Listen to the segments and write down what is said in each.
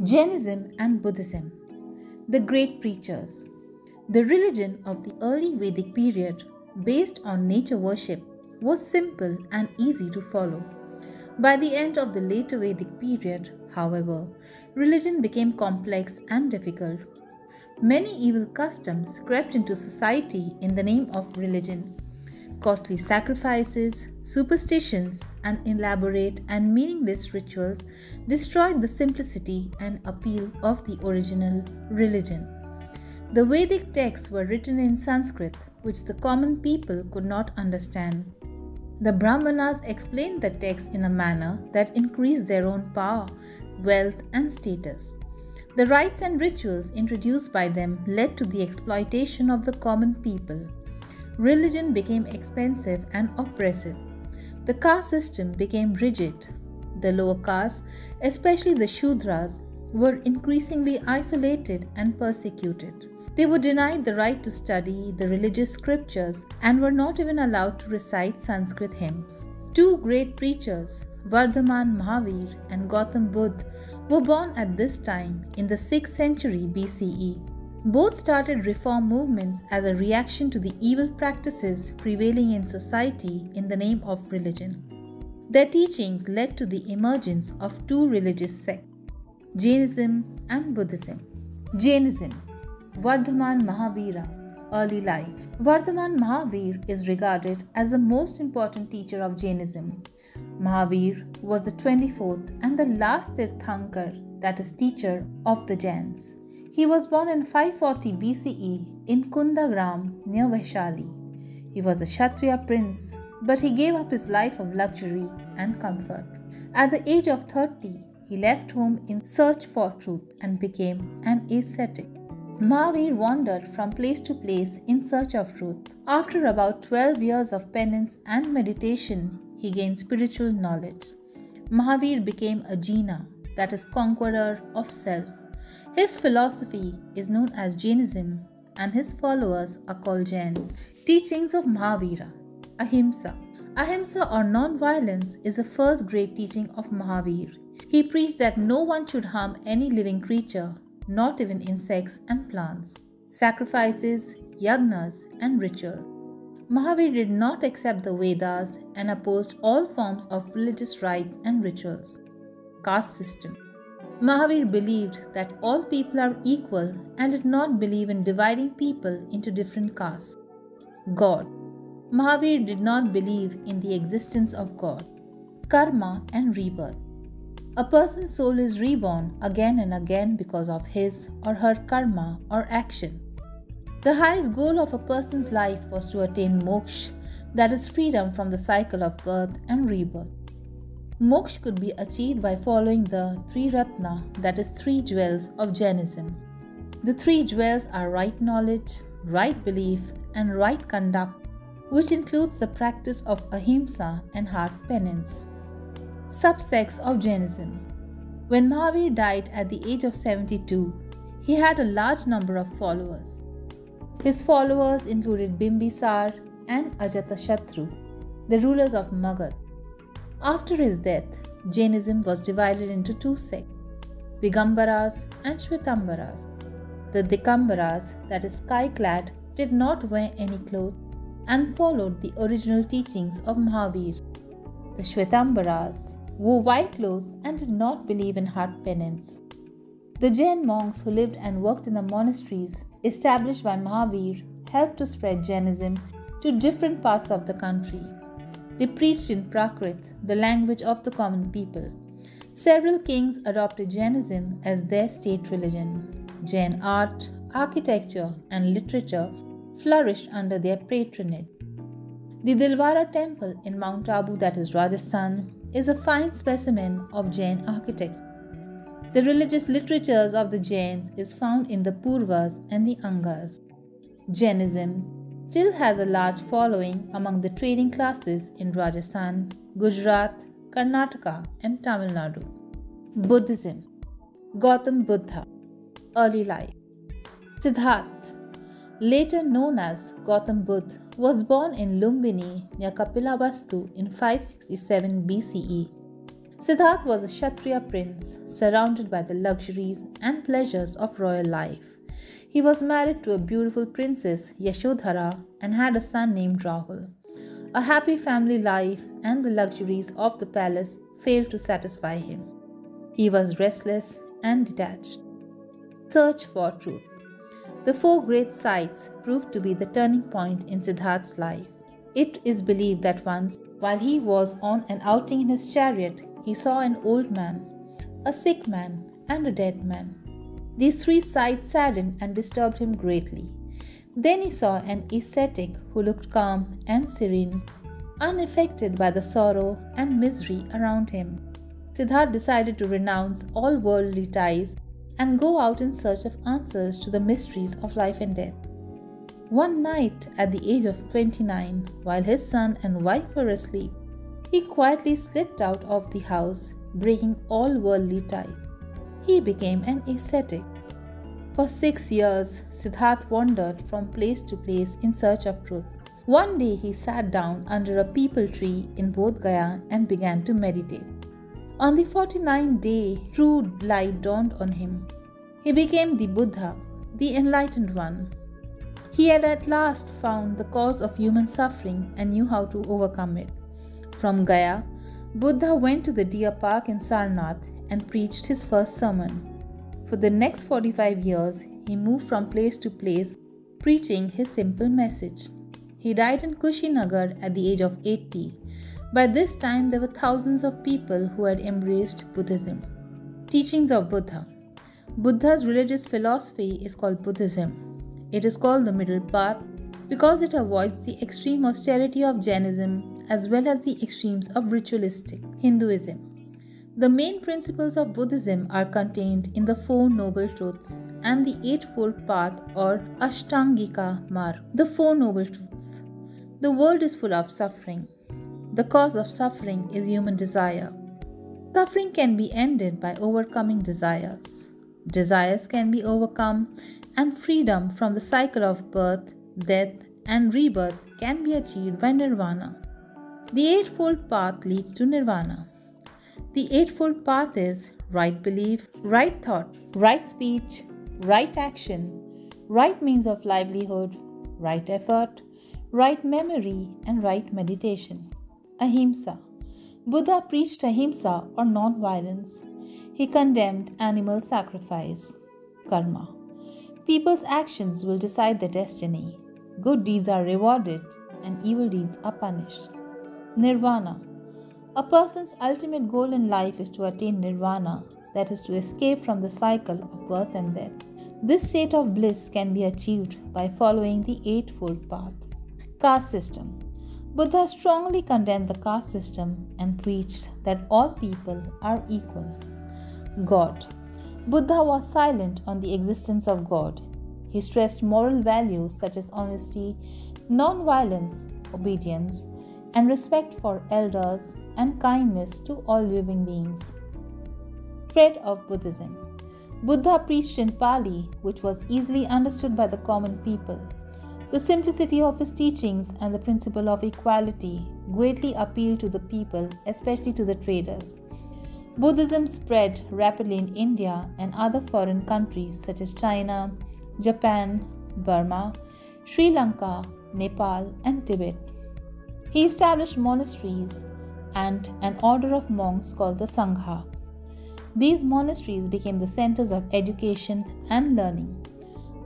Jainism and Buddhism, the great preachers. The religion of the early Vedic period, based on nature worship, was simple and easy to follow. By the end of the later Vedic period, however, religion became complex and difficult. Many evil customs crept into society in the name of religion. Costly sacrifices, superstitions, and elaborate and meaningless rituals destroyed the simplicity and appeal of the original religion. The Vedic texts were written in Sanskrit, which the common people could not understand. The Brahmanas explained the text in a manner that increased their own power, wealth, and status. The rites and rituals introduced by them led to the exploitation of the common people. Religion became expensive and oppressive. The caste system became rigid. The lower castes, especially the Shudras, were increasingly isolated and persecuted. They were denied the right to study the religious scriptures and were not even allowed to recite Sanskrit hymns. Two great preachers, Vardhaman Mahavir and Gautam Buddha, were born at this time in the 6th century BCE. Both started reform movements as a reaction to the evil practices prevailing in society in the name of religion. Their teachings led to the emergence of two religious sects, Jainism and Buddhism. Jainism, Vardhaman Mahavira, early life. Vardhaman Mahavir is regarded as the most important teacher of Jainism. Mahavir was the 24th and the last Tirthankar, that is, teacher of the Jains. He was born in 540 BCE in Kundagram near Vaishali. He was a Kshatriya prince, but he gave up his life of luxury and comfort. At the age of 30, he left home in search for truth and became an ascetic. Mahavir wandered from place to place in search of truth. After about 12 years of penance and meditation, he gained spiritual knowledge. Mahavir became a Jina, that is, conqueror of self. His philosophy is known as Jainism and his followers are called Jains. Teachings of Mahavira. Ahimsa. Ahimsa or non-violence is the first great teaching of Mahavir. He preached that no one should harm any living creature, not even insects and plants. Sacrifices, yagnas, and rituals. Mahavir did not accept the Vedas and opposed all forms of religious rites and rituals. Caste system. Mahavir believed that all people are equal and did not believe in dividing people into different castes. God. Mahavir did not believe in the existence of God. Karma and rebirth. A person's soul is reborn again and again because of his or her karma or action. The highest goal of a person's life was to attain moksha, that is, freedom from the cycle of birth and rebirth. Moksha could be achieved by following the three ratna, that is, three jewels of Jainism. The three jewels are right knowledge, right belief, and right conduct, which includes the practice of ahimsa and heart penance. Subsects of Jainism. When Mahavir died at the age of 72, he had a large number of followers. His followers included Bimbisar and Ajatashatru, the rulers of Magad. After his death, Jainism was divided into two sects, Digambaras and Shvetambaras. The Digambaras, that is, sky-clad, did not wear any clothes and followed the original teachings of Mahavir. The Shvetambaras wore white clothes and did not believe in heart penance. The Jain monks who lived and worked in the monasteries established by Mahavir helped to spread Jainism to different parts of the country. They preached in Prakrit, the language of the common people. Several kings adopted Jainism as their state religion. Jain art, architecture, and literature flourished under their patronage. The Dilwara temple in Mount Abu, that is Rajasthan, is a fine specimen of Jain architecture. The religious literatures of the Jains is found in the Purvas and the Angas. Jainism still has a large following among the trading classes in Rajasthan, Gujarat, Karnataka, and Tamil Nadu. Buddhism. Gautam Buddha. Early life. Siddhartha, later known as Gautam Buddha, was born in Lumbini near Kapilavastu in 567 BCE. Siddhartha was a Kshatriya prince, surrounded by the luxuries and pleasures of royal life. He was married to a beautiful princess, Yashodhara, and had a son named Rahul. A happy family life and the luxuries of the palace failed to satisfy him. He was restless and detached. Search for truth. The four great sights proved to be the turning point in Siddhartha's life. It is believed that once, while he was on an outing in his chariot, he saw an old man, a sick man, and a dead man. These three sights saddened and disturbed him greatly. Then he saw an ascetic who looked calm and serene, unaffected by the sorrow and misery around him. Siddhartha decided to renounce all worldly ties and go out in search of answers to the mysteries of life and death. One night, at the age of 29, while his son and wife were asleep, he quietly slipped out of the house, breaking all worldly ties. He became an ascetic. For 6 years, Siddhartha wandered from place to place in search of truth. One day he sat down under a peepal tree in Bodh Gaya and began to meditate. On the 49th day, true light dawned on him. He became the Buddha, the enlightened one. He had at last found the cause of human suffering and knew how to overcome it. From Gaya, Buddha went to the deer park in Sarnath and preached his first sermon. For the next 45 years, he moved from place to place, preaching his simple message. He died in Kushinagar at the age of 80. By this time, there were thousands of people who had embraced Buddhism. Teachings of Buddha. Buddha's religious philosophy is called Buddhism. It is called the middle path because it avoids the extreme austerity of Jainism as well as the extremes of ritualistic Hinduism. The main principles of Buddhism are contained in the Four Noble Truths and the Eightfold Path or Ashtangika Marg. The Four Noble Truths. The world is full of suffering. The cause of suffering is human desire. Suffering can be ended by overcoming desires. Desires can be overcome, and freedom from the cycle of birth, death, and rebirth can be achieved by nirvana. The Eightfold Path leads to nirvana. The Eightfold Path is right belief, right thought, right speech, right action, right means of livelihood, right effort, right memory, and right meditation. Ahimsa. Buddha preached ahimsa or non-violence. He condemned animal sacrifice. Karma. People's actions will decide their destiny. Good deeds are rewarded and evil deeds are punished. Nirvana. A person's ultimate goal in life is to attain nirvana, that is to escape from the cycle of birth and death. This state of bliss can be achieved by following the Eightfold Path. Caste system. Buddha strongly condemned the caste system and preached that all people are equal. God. Buddha was silent on the existence of God. He stressed moral values such as honesty, non-violence, obedience, and respect for elders and kindness to all living beings. Spread of Buddhism. Buddha preached in Pali, which was easily understood by the common people. The simplicity of his teachings and the principle of equality greatly appealed to the people, especially to the traders. Buddhism spread rapidly in India and other foreign countries such as China, Japan, Burma, Sri Lanka, Nepal, and Tibet. He established monasteries and an order of monks called the Sangha. These monasteries became the centers of education and learning.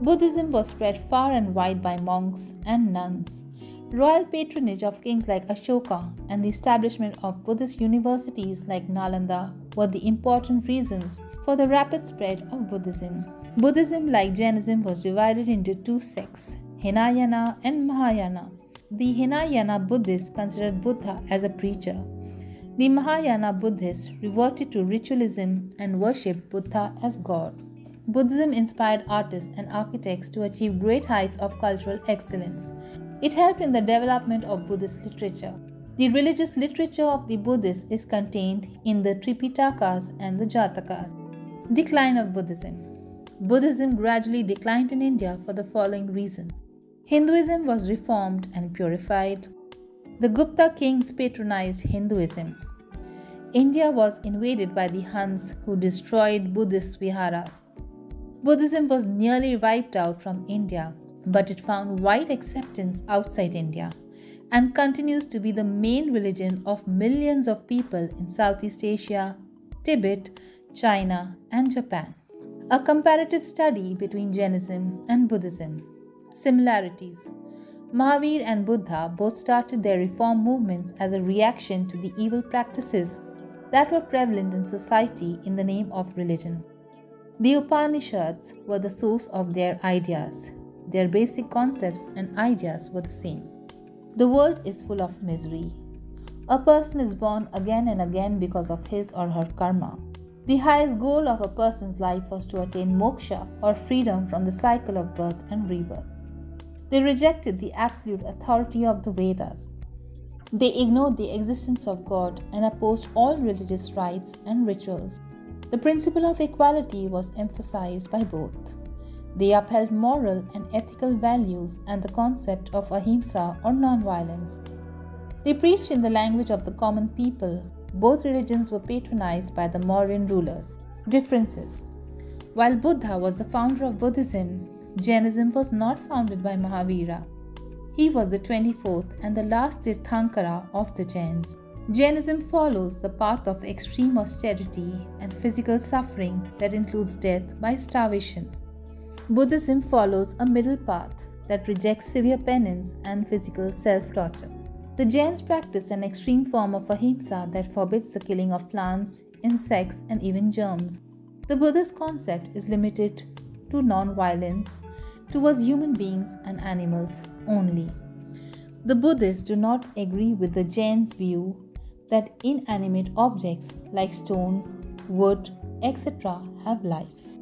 Buddhism was spread far and wide by monks and nuns. Royal patronage of kings like Ashoka and the establishment of Buddhist universities like Nalanda were the important reasons for the rapid spread of Buddhism. Buddhism, like Jainism, was divided into two sects, Hinayana and Mahayana. The Hinayana Buddhists considered Buddha as a preacher. The Mahayana Buddhists reverted to ritualism and worshipped Buddha as God. Buddhism inspired artists and architects to achieve great heights of cultural excellence. It helped in the development of Buddhist literature. The religious literature of the Buddhists is contained in the Tripitakas and the Jatakas. Decline of Buddhism. Buddhism gradually declined in India for the following reasons. Hinduism was reformed and purified. The Gupta kings patronized Hinduism. India was invaded by the Huns who destroyed Buddhist viharas. Buddhism was nearly wiped out from India, but it found wide acceptance outside India and continues to be the main religion of millions of people in Southeast Asia, Tibet, China, and Japan. A comparative study between Jainism and Buddhism. Similarities. Mahavir and Buddha both started their reform movements as a reaction to the evil practices that were prevalent in society in the name of religion. The Upanishads were the source of their ideas. Their basic concepts and ideas were the same. The world is full of misery. A person is born again and again because of his or her karma. The highest goal of a person's life was to attain moksha or freedom from the cycle of birth and rebirth. They rejected the absolute authority of the Vedas. They ignored the existence of God and opposed all religious rites and rituals. The principle of equality was emphasized by both. They upheld moral and ethical values and the concept of ahimsa or non-violence. They preached in the language of the common people. Both religions were patronized by the Mauryan rulers. Differences. While Buddha was the founder of Buddhism, Jainism was not founded by Mahavira. He was the 24th and the last Tirthankara of the Jains. Jainism follows the path of extreme austerity and physical suffering that includes death by starvation. Buddhism follows a middle path that rejects severe penance and physical self-torture. The Jains practice an extreme form of ahimsa that forbids the killing of plants, insects, and even germs. The Buddhist concept is limited to non-violence towards human beings and animals only. The Buddhists do not agree with the Jains' view that inanimate objects like stone, wood, etc. have life.